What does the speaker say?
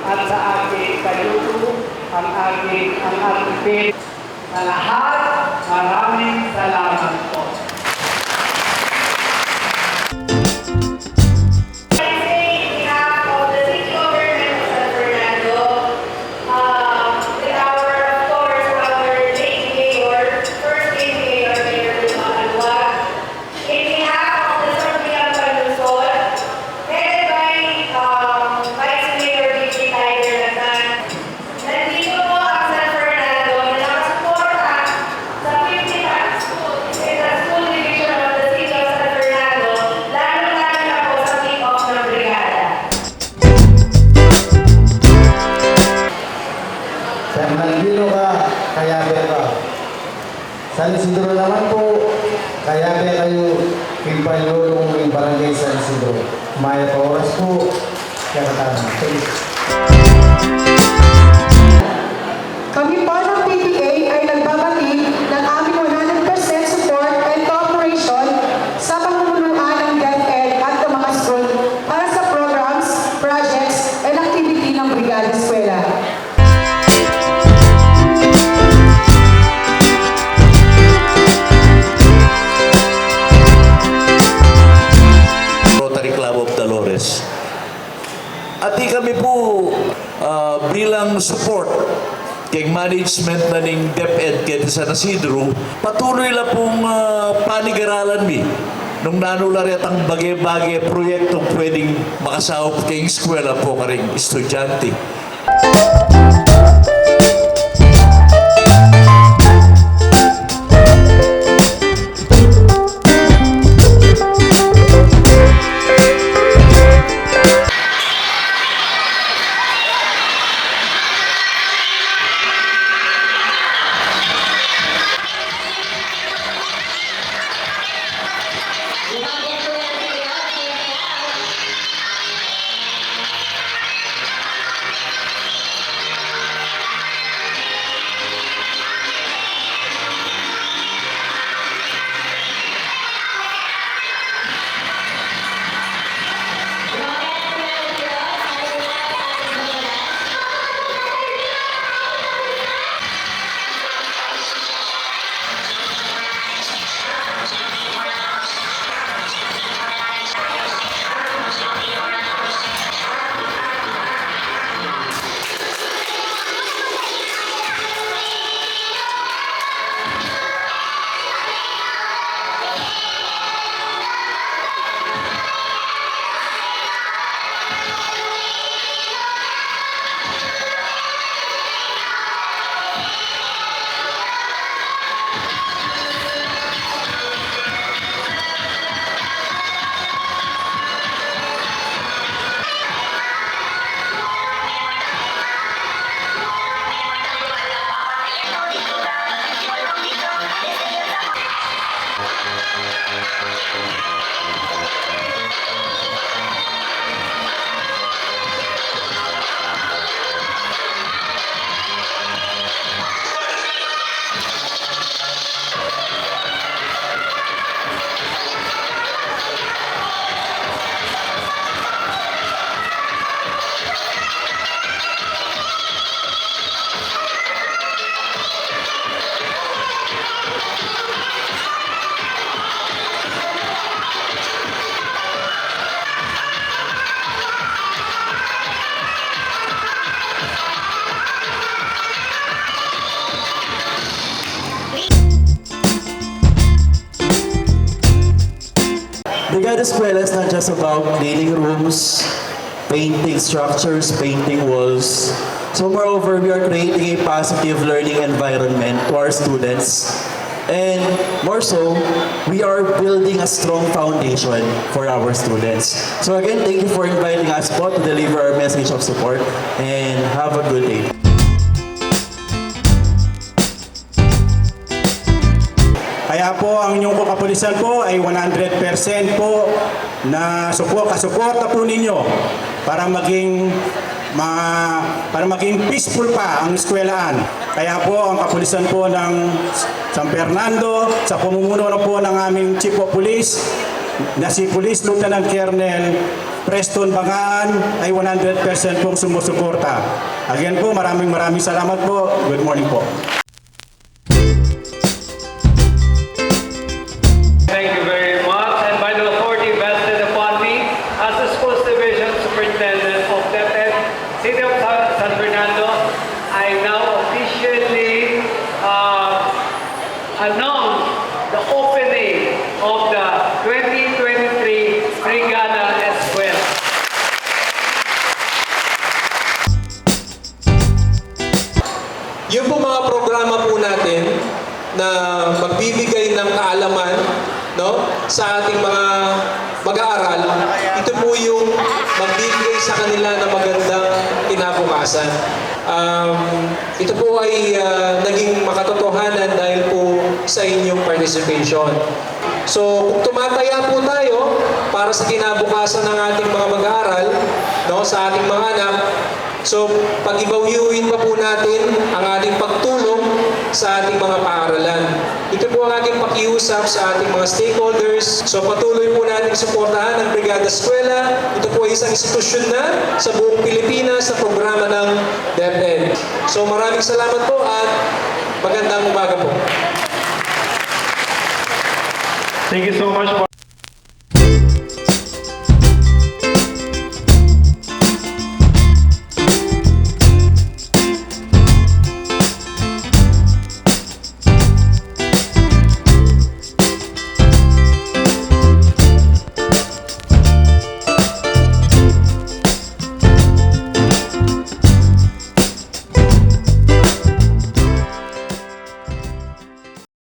at sa aking kayuto, ang aking pin. Sa lahat, maraming salamat po. Sanfernando ka, kaya ka. San Isidro naman po, kaya kayo pinpalulong ng barangay San Isidro. Maya pa oras po, kaya katama. Kami po ng PTA ay nagbabati ng aming 100% support and cooperation sa pamumunuan ng DepEd at ng mga school para sa programs, projects, and activity ng Brigada Eskwela. At di kami po bilang support kay management na ng DepEd kaya sa Isidro, patuloy lang pong panigaralan mi nung nanularit ang bagay-bagay proyektong pwedeng makasahop kay eskwela po karing estudyante. Brigada Eskwela is not just about cleaning rooms, painting structures, painting walls. So moreover, we are creating a positive learning environment to our students. And more so, we are building a strong foundation for our students. So again, thank you for inviting us po to deliver our message of support and have a good day. Kaya po ang inyong kapulisan po ay 100% po na kasuporta po ninyo para maging peaceful pa ang eskwelaan. Kaya po ang kapulisan po ng Sanfernando sa pamumuno na po ng aming Chief of Police na si Police Lieutenant Colonel Preston Bangaan ay 100% pong sumusuporta. Again po, maraming salamat po. Good morning po. Thank you very much. And by the authority vested upon me as the Schools Division Superintendent of DepEd, City of Sanfernando, I now officially announce the opening of the 2023 Brigada Eskwela. Yung po mga programa po natin na magbibigay ng kaalaman, no, sa ating mga mag-aaral, ito po yung magbibigay sa kanila ng magandang kinabukasan. Ito po ay naging makatotohanan dahil po sa inyong participation. So, kung tumataya po tayo para sa kinabukasan ng ating mga mag-aaral, no, sa ating mga anak, so pag-ibawyuhin pa po natin ang ating pagtulong sa ating mga paaralan. Ito po ang ating pakiusap sa ating mga stakeholders. So patuloy po natin suportahan ang Brigada Eskwela. Ito po ay isang institusyon na sa buong Pilipinas sa programa ng DepEd. So maraming salamat po at magandang umaga po. Thank you so much.